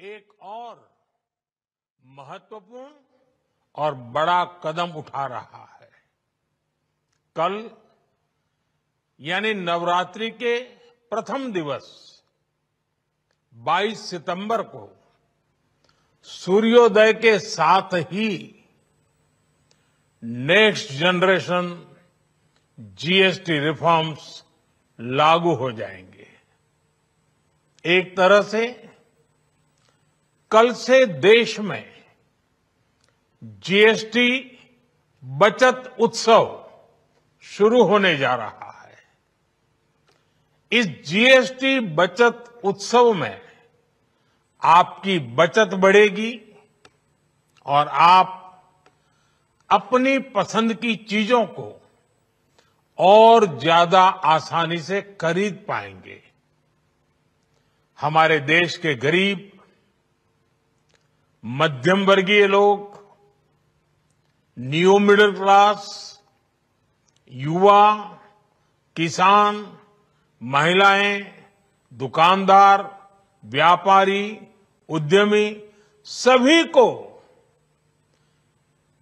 एक और महत्वपूर्ण और बड़ा कदम उठा रहा है। कल यानी नवरात्रि के प्रथम दिवस 22 सितंबर को सूर्योदय के साथ ही नेक्स्ट जनरेशन जीएसटी रिफॉर्म्स लागू हो जाएंगे। एक तरह से कल से देश में जीएसटी बचत उत्सव शुरू होने जा रहा है। इस जीएसटी बचत उत्सव में आपकी बचत बढ़ेगी और आप अपनी पसंद की चीजों को और ज्यादा आसानी से खरीद पाएंगे। हमारे देश के गरीब, मध्यम वर्गीय लोग, न्यू मिडिल क्लास, युवा, किसान, महिलाएं, दुकानदार, व्यापारी, उद्यमी, सभी को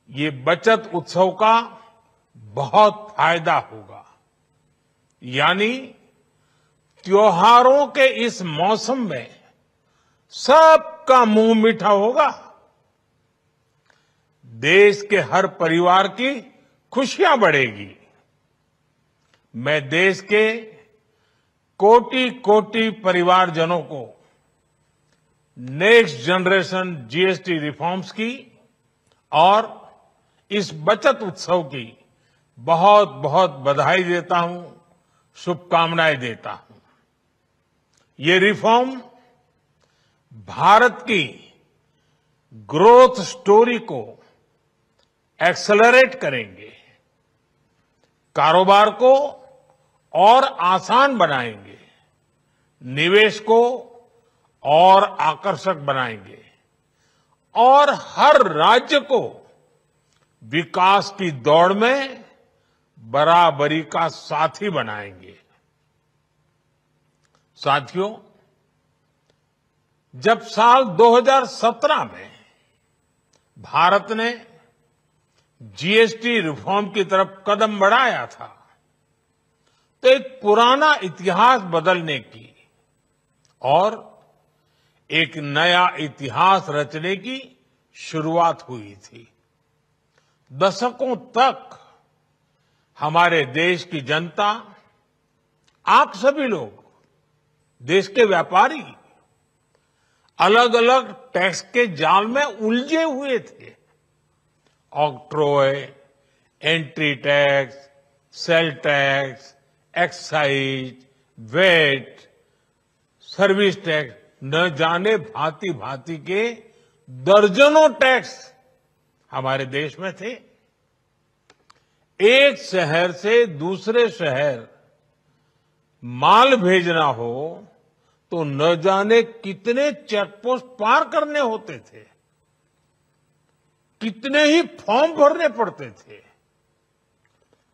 ये बचत उत्सव का बहुत फायदा होगा। यानी त्योहारों के इस मौसम में सबका मुंह मीठा होगा। देश के हर परिवार की खुशियां बढ़ेगी। मैं देश के कोटि कोटि परिवारजनों को नेक्स्ट जनरेशन जीएसटी रिफॉर्म्स की और इस बचत उत्सव की बहुत बहुत बधाई देता हूं, शुभकामनाएं देता हूं। ये रिफॉर्म भारत की ग्रोथ स्टोरी को एक्सेलरेट करेंगे, कारोबार को और आसान बनाएंगे, निवेश को और आकर्षक बनाएंगे और हर राज्य को विकास की दौड़ में बराबरी का साथी बनाएंगे। साथियों, जब साल 2017 में भारत ने जीएसटी रिफॉर्म की तरफ कदम बढ़ाया था, तो एक पुराना इतिहास बदलने की और एक नया इतिहास रचने की शुरुआत हुई थी। दशकों तक हमारे देश की जनता, आप सभी लोग, देश के व्यापारी अलग अलग टैक्स के जाल में उलझे हुए थे। Octroi, entry tax, sale tax, excise, VAT, service tax, न जाने भांति भांति के दर्जनों टैक्स हमारे देश में थे। एक शहर से दूसरे शहर माल भेजना हो तो न जाने कितने चेकपोस्ट पार करने होते थे, कितने ही फॉर्म भरने पड़ते थे,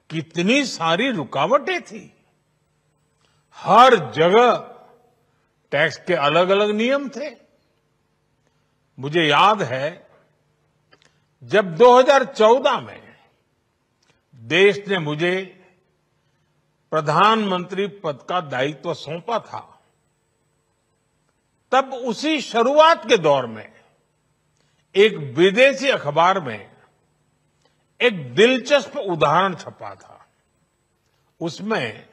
कितनी सारी रुकावटें थी। हर जगह टैक्स के अलग अलग नियम थे। मुझे याद है जब 2014 में देश ने मुझे प्रधानमंत्री पद का दायित्व सौंपा था, तब उसी शुरुआत के दौर में एक विदेशी अखबार में एक दिलचस्प उदाहरण छपा था। उसमें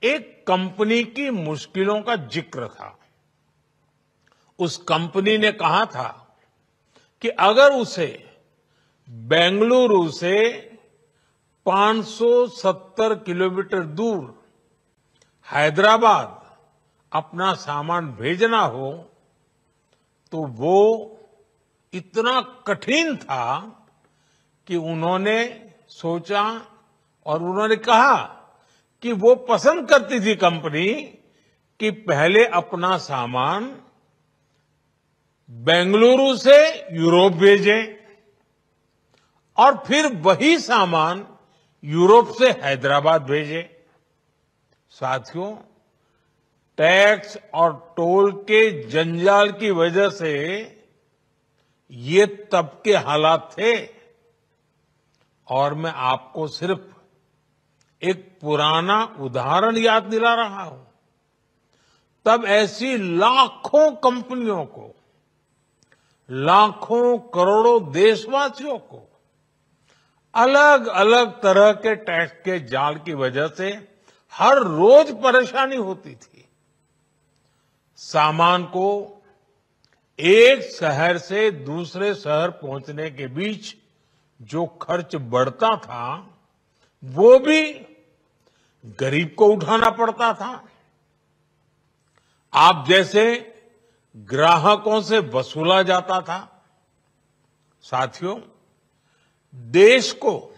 एक कंपनी की मुश्किलों का जिक्र था। उस कंपनी ने कहा था कि अगर उसे बेंगलुरु से 570 किलोमीटर दूर हैदराबाद अपना सामान भेजना हो तो वो इतना कठिन था कि उन्होंने सोचा और उन्होंने कहा कि वो पसंद करती थी कंपनी कि पहले अपना सामान बेंगलुरु से यूरोप भेजे और फिर वही सामान यूरोप से हैदराबाद भेजे। साथियों, टैक्स और टोल के जंजाल की वजह से ये तब के हालात थे। और मैं आपको सिर्फ एक पुराना उदाहरण याद दिला रहा हूं। तब ऐसी लाखों कंपनियों को, लाखों करोड़ों देशवासियों को अलग अलग तरह के टैक्स के जाल की वजह से हर रोज परेशानी होती थी। सामान को एक शहर से दूसरे शहर पहुंचने के बीच जो खर्च बढ़ता था, वो भी गरीब को उठाना पड़ता था। आप जैसे ग्राहकों से वसूला जाता था। साथियों, देश को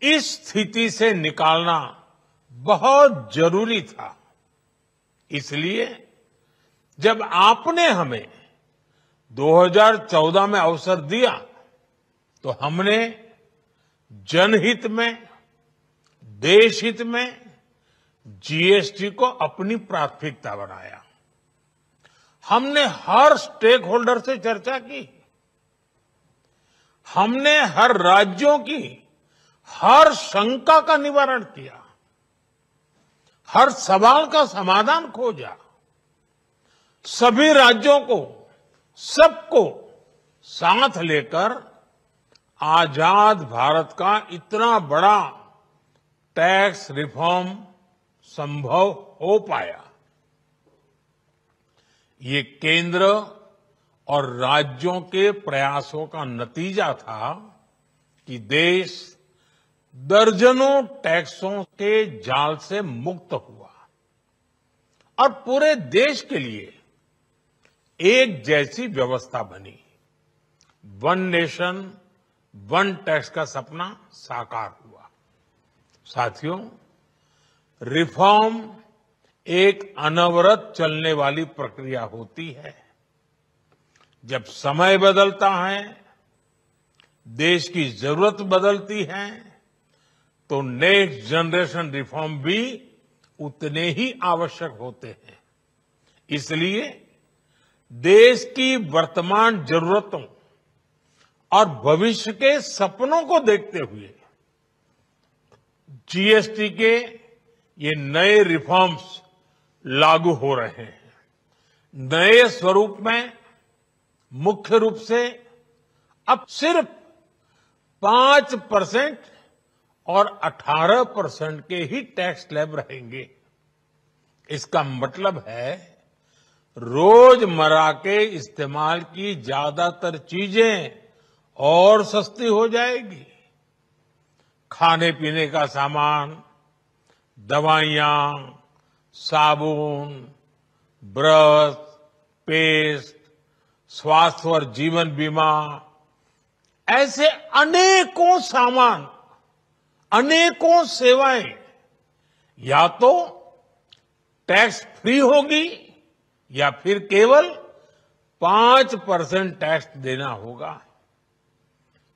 इस स्थिति से निकालना बहुत जरूरी था। इसलिए जब आपने हमें 2014 में अवसर दिया, तो हमने जनहित में, देशहित में जीएसटी को अपनी प्राथमिकता बनाया। हमने हर स्टेक होल्डर से चर्चा की। हमने हर राज्यों की हर शंका का निवारण किया, हर सवाल का समाधान खोजा। सभी राज्यों को, सबको साथ लेकर आजाद भारत का इतना बड़ा टैक्स रिफॉर्म संभव हो पाया। ये केंद्र और राज्यों के प्रयासों का नतीजा था कि देश दर्जनों टैक्सों के जाल से मुक्त हुआ और पूरे देश के लिए एक जैसी व्यवस्था बनी। वन नेशन वन टैक्स का सपना साकार हुआ। साथियों, रिफॉर्म एक अनवरत चलने वाली प्रक्रिया होती है। जब समय बदलता है, देश की जरूरत बदलती है, तो नेक्स्ट जनरेशन रिफॉर्म भी उतने ही आवश्यक होते हैं। इसलिए देश की वर्तमान जरूरतों और भविष्य के सपनों को देखते हुए जीएसटी के ये नए रिफॉर्म्स लागू हो रहे हैं। नए स्वरूप में मुख्य रूप से अब सिर्फ 5% और 18% के ही टैक्स स्लैब रहेंगे। इसका मतलब है रोजमर्रा के इस्तेमाल की ज्यादातर चीजें और सस्ती हो जाएगी। खाने पीने का सामान, दवाइयां, साबुन, ब्रश, पेस्ट, स्वास्थ्य और जीवन बीमा, ऐसे अनेकों सामान, अनेकों सेवाएं या तो टैक्स फ्री होगी या फिर केवल 5% टैक्स देना होगा।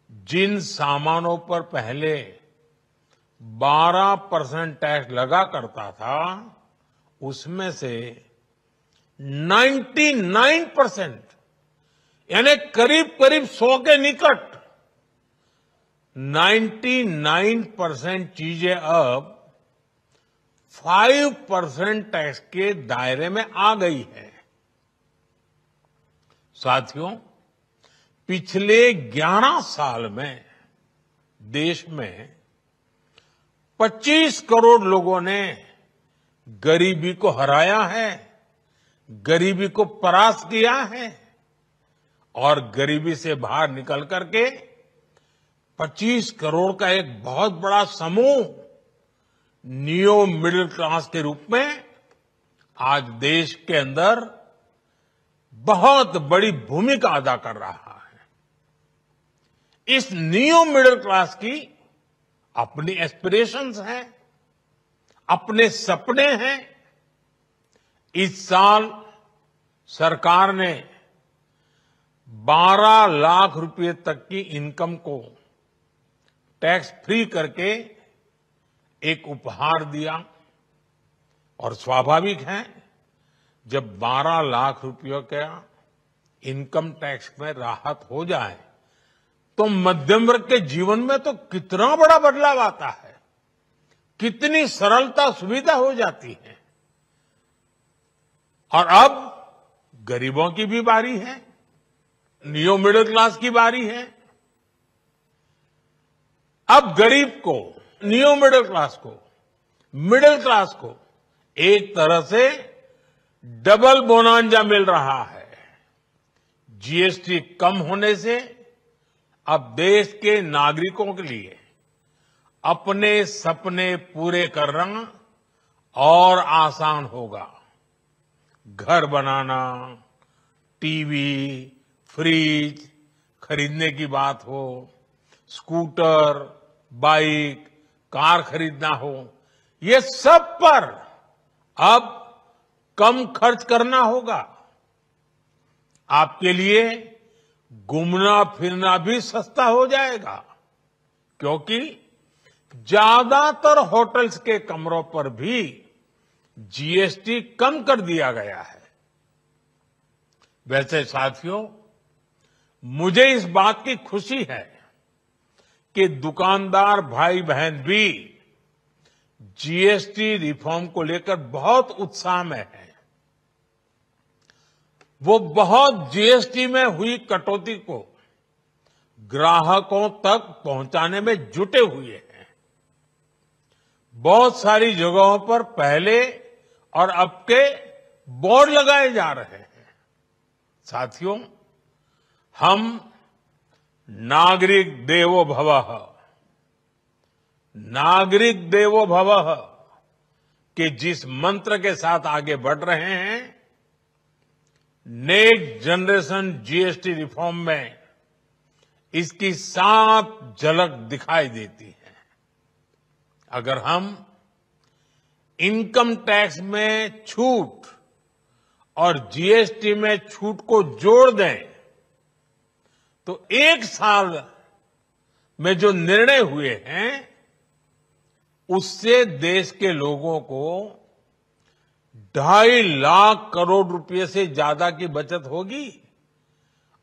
जिन सामानों पर पहले 12% टैक्स लगा करता था, उसमें से 99% यानी करीब करीब 100 के निकट 99% चीजें अब 5% टैक्स के दायरे में आ गई है। साथियों, पिछले 11 साल में देश में 25 करोड़ लोगों ने गरीबी को हराया है, गरीबी को परास्त किया है और गरीबी से बाहर निकल करके 25 करोड़ का एक बहुत बड़ा समूह नियो मिडिल क्लास के रूप में आज देश के अंदर बहुत बड़ी भूमिका अदा कर रहा है। इस नियो मिडिल क्लास की अपनी एस्पिरेशंस हैं, अपने सपने हैं। इस साल सरकार ने 12 लाख रुपए तक की इनकम को टैक्स फ्री करके एक उपहार दिया और स्वाभाविक है, जब 12 लाख रुपयों का इनकम टैक्स में राहत हो जाए तो मध्यम वर्ग के जीवन में तो कितना बड़ा बदलाव आता है, कितनी सरलता सुविधा हो जाती है। और अब गरीबों की भी बारी है, नियो मिडिल क्लास की बारी है। अब गरीब को, नियो मिडिल क्लास को एक तरह से डबल बोनांजा मिल रहा है। जीएसटी कम होने से अब देश के नागरिकों के लिए अपने सपने पूरे करना और आसान होगा। घर बनाना, टीवी, फ्रिज खरीदने की बात हो, स्कूटर, बाइक, कार खरीदना हो, ये सब पर अब कम खर्च करना होगा। आपके लिए घूमना फिरना भी सस्ता हो जाएगा, क्योंकि ज्यादातर होटल्स के कमरों पर भी जीएसटी कम कर दिया गया है। वैसे साथियों, मुझे इस बात की खुशी है कि दुकानदार भाई बहन भी जीएसटी रिफॉर्म को लेकर बहुत उत्साह में है। वो बहुत जीएसटी में हुई कटौती को ग्राहकों तक पहुंचाने में जुटे हुए हैं। बहुत सारी जगहों पर पहले और अब के बोर्ड लगाए जा रहे हैं। साथियों, हम नागरिक देवो भवः के जिस मंत्र के साथ आगे बढ़ रहे हैं, नेक्स्ट जनरेशन जीएसटी रिफॉर्म में इसकी साफ झलक दिखाई देती है। अगर हम इनकम टैक्स में छूट और जीएसटी में छूट को जोड़ दें तो एक साल में जो निर्णय हुए हैं उससे देश के लोगों को 2.5 लाख करोड़ रुपए से ज्यादा की बचत होगी।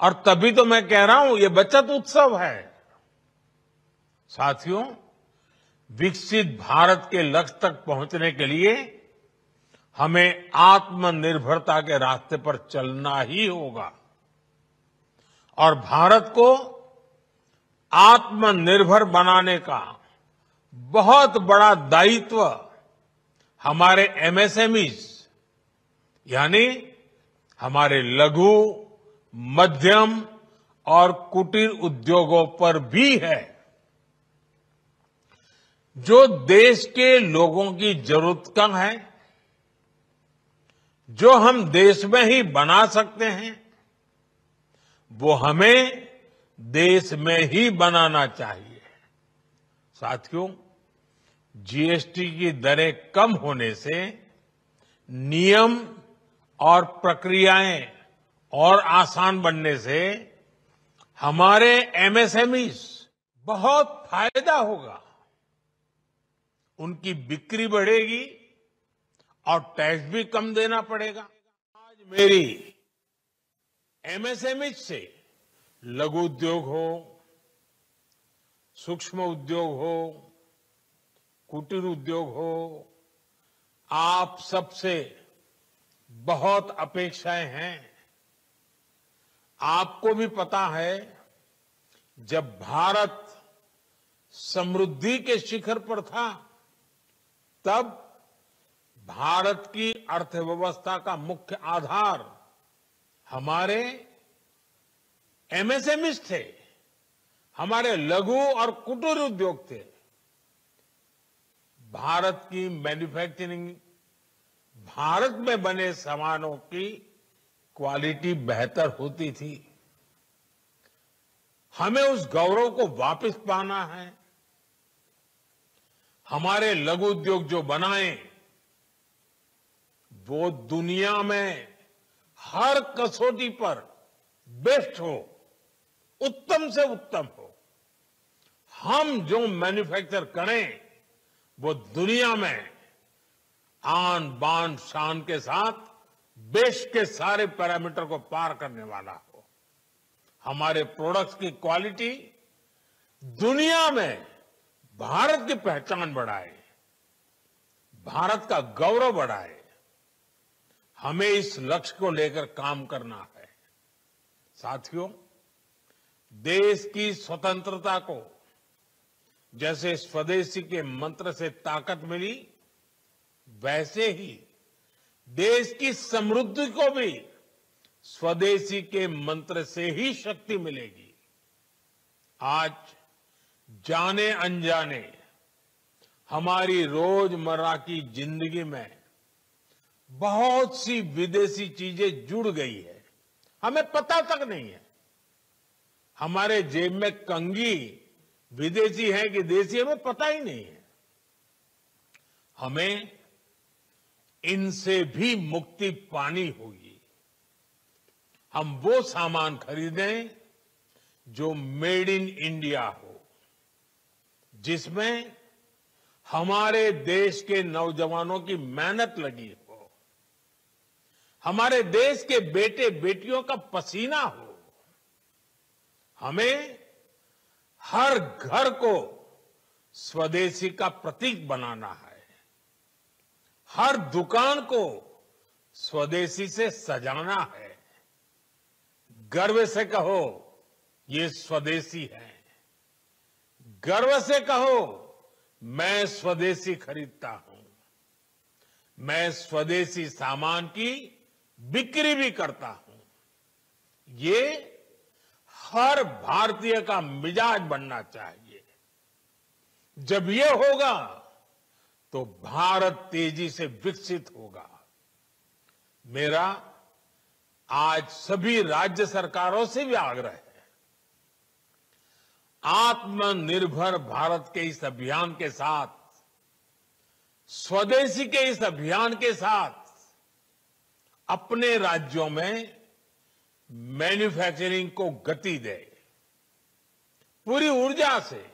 और तभी तो मैं कह रहा हूं, ये बचत उत्सव है। साथियों, विकसित भारत के लक्ष्य तक पहुंचने के लिए हमें आत्मनिर्भरता के रास्ते पर चलना ही होगा। और भारत को आत्मनिर्भर बनाने का बहुत बड़ा दायित्व हमारे एमएसएमईज यानी हमारे लघु, मध्यम और कुटीर उद्योगों पर भी है, जो देश के लोगों की जरूरत का है, जो हम देश में ही बना सकते हैं, वो हमें देश में ही बनाना चाहिए। साथियों, जीएसटी की दरें कम होने से नियम और प्रक्रियाएं और आसान बनने से हमारे एमएसएमईज बहुत फायदा होगा। उनकी बिक्री बढ़ेगी और टैक्स भी कम देना पड़ेगा। आज मेरी एमएसएमईज से लघु उद्योग हो, सूक्ष्म उद्योग हो, कुटीर उद्योग हो, आप सबसे बहुत अपेक्षाएं हैं। आपको भी पता है, जब भारत समृद्धि के शिखर पर था, तब भारत की अर्थव्यवस्था का मुख्य आधार हमारे एमएसएमईज थे, हमारे लघु और कुटीर उद्योग थे। भारत की मैन्युफैक्चरिंग, भारत में बने सामानों की क्वालिटी बेहतर होती थी। हमें उस गौरव को वापस पाना है। हमारे लघु उद्योग जो बनाए वो दुनिया में हर कसौटी पर बेस्ट हो, उत्तम से उत्तम हो। हम जो मैन्युफैक्चर करें वो दुनिया में आन बान शान के साथ देश के सारे पैरामीटर को पार करने वाला हो, हमारे प्रोडक्ट्स की क्वालिटी दुनिया में भारत की पहचान बढ़ाए, भारत का गौरव बढ़ाए। हमें इस लक्ष्य को लेकर काम करना है। साथियों, देश की स्वतंत्रता को जैसे स्वदेशी के मंत्र से ताकत मिली, वैसे ही देश की समृद्धि को भी स्वदेशी के मंत्र से ही शक्ति मिलेगी। आज जाने अनजाने हमारी रोजमर्रा की जिंदगी में बहुत सी विदेशी चीजें जुड़ गई है, हमें पता तक नहीं है। हमारे जेब में कंघी विदेशी है कि देसी, हमें पता ही नहीं है। हमें इनसे भी मुक्ति पानी होगी। हम वो सामान खरीदें जो मेड इन इंडिया हो, जिसमें हमारे देश के नौजवानों की मेहनत लगी हो, हमारे देश के बेटे बेटियों का पसीना हो। हमें हर घर को स्वदेशी का प्रतीक बनाना है, हर दुकान को स्वदेशी से सजाना है। गर्व से कहो ये स्वदेशी है, गर्व से कहो मैं स्वदेशी खरीदता हूं, मैं स्वदेशी सामान की बिक्री भी करता हूं। ये हर भारतीय का मिजाज बनना चाहिए। जब ये होगा तो भारत तेजी से विकसित होगा। मेरा आज सभी राज्य सरकारों से भी आग्रह है, आत्मनिर्भर भारत के इस अभियान के साथ, स्वदेशी के इस अभियान के साथ अपने राज्यों में मैन्युफैक्चरिंग को गति दे, पूरी ऊर्जा से,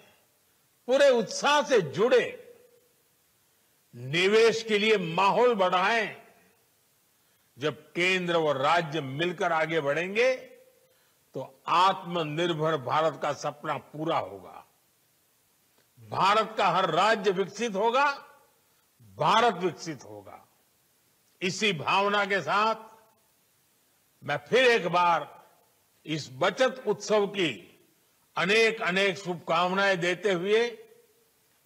पूरे उत्साह से जुड़े, निवेश के लिए माहौल बढ़ाएं। जब केंद्र और राज्य मिलकर आगे बढ़ेंगे तो आत्मनिर्भर भारत का सपना पूरा होगा। भारत का हर राज्य विकसित होगा, भारत विकसित होगा। इसी भावना के साथ मैं फिर एक बार इस बचत उत्सव की अनेक अनेक शुभकामनाएं देते हुए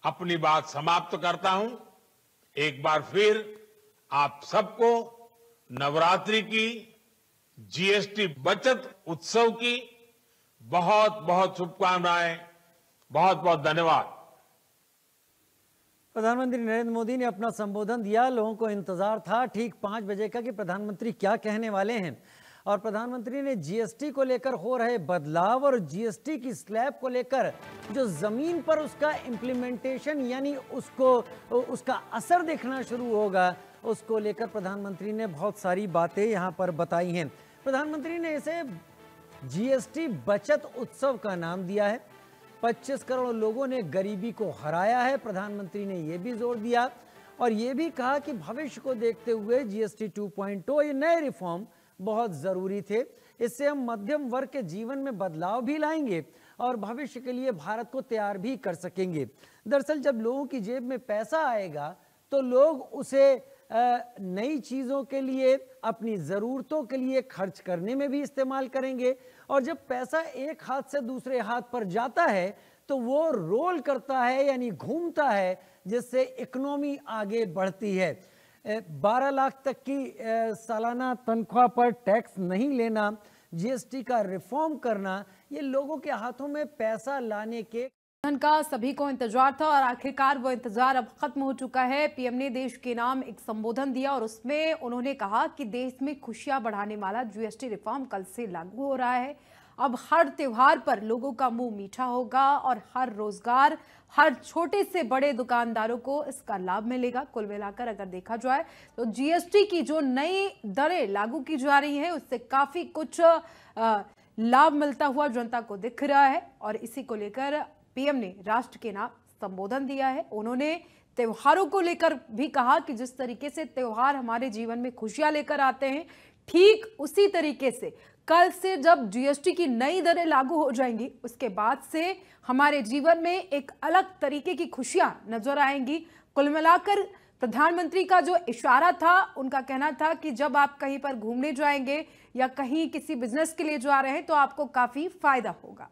अपनी बात समाप्त करता हूं। एक बार फिर आप सबको नवरात्रि की, जीएसटी बचत उत्सव की बहुत बहुत शुभकामनाएं। बहुत बहुत धन्यवाद। प्रधानमंत्री नरेंद्र मोदी ने अपना संबोधन दिया। लोगों को इंतजार था ठीक 5 बजे का कि प्रधानमंत्री क्या कहने वाले हैं। और प्रधानमंत्री ने जीएसटी को लेकर हो रहे बदलाव और जीएसटी की स्लैब को लेकर जो जमीन पर उसका इम्प्लीमेंटेशन यानी उसका असर देखना शुरू होगा, उसको लेकर प्रधानमंत्री ने बहुत सारी बातें यहाँ पर बताई हैं। प्रधानमंत्री ने इसे जीएसटी बचत उत्सव का नाम दिया है। 25 करोड़ लोगों ने गरीबी को हराया है। प्रधानमंत्री ने यह भी जोर दिया और ये भी कहा कि भविष्य को देखते हुए जीएसटी 2.0 ये नए रिफॉर्म बहुत जरूरी थे। इससे हम मध्यम वर्ग के जीवन में बदलाव भी लाएंगे और भविष्य के लिए भारत को तैयार भी कर सकेंगे। दरअसल जब लोगों की जेब में पैसा आएगा तो लोग उसे नई चीज़ों के लिए, अपनी ज़रूरतों के लिए खर्च करने में भी इस्तेमाल करेंगे। और जब पैसा एक हाथ से दूसरे हाथ पर जाता है तो वो रोल करता है यानी घूमता है, जिससे इकोनॉमी आगे बढ़ती है। 12 लाख तक की सालाना तनख्वाह पर टैक्स नहीं लेना, जीएसटी का रिफॉर्म करना, ये लोगों के हाथों में पैसा लाने के धन का सभी को इंतजार था और आखिरकार वो इंतजार अब खत्म हो चुका है। पीएम ने देश के नाम एक संबोधन दिया और उसमें उन्होंने कहा कि देश में खुशियां बढ़ाने वाला जीएसटी रिफॉर्म कल से लागू हो रहा है। अब हर त्योहार पर लोगों का मुंह मीठा होगा और हर रोजगार, हर छोटे से बड़े दुकानदारों को इसका लाभ मिलेगा। कुल मिलाकर अगर देखा जाए तो जीएसटी की जो नई दरें लागू की जा रही है उससे काफी कुछ लाभ मिलता हुआ जनता को दिख रहा है और इसी को लेकर पीएम ने राष्ट्र के नाम संबोधन दिया है। उन्होंने त्योहारों को लेकर भी कहा कि जिस तरीके से त्योहार हमारे जीवन में खुशियां लेकर आते हैं, ठीक उसी तरीके से कल से जब जीएसटी की नई दरें लागू हो जाएंगी, उसके बाद से हमारे जीवन में एक अलग तरीके की खुशियां नजर आएंगी। कुल मिलाकर प्रधानमंत्री का जो इशारा था, उनका कहना था कि जब आप कहीं पर घूमने जाएंगे या कहीं किसी बिजनेस के लिए जा रहे हैं तो आपको काफी फायदा होगा।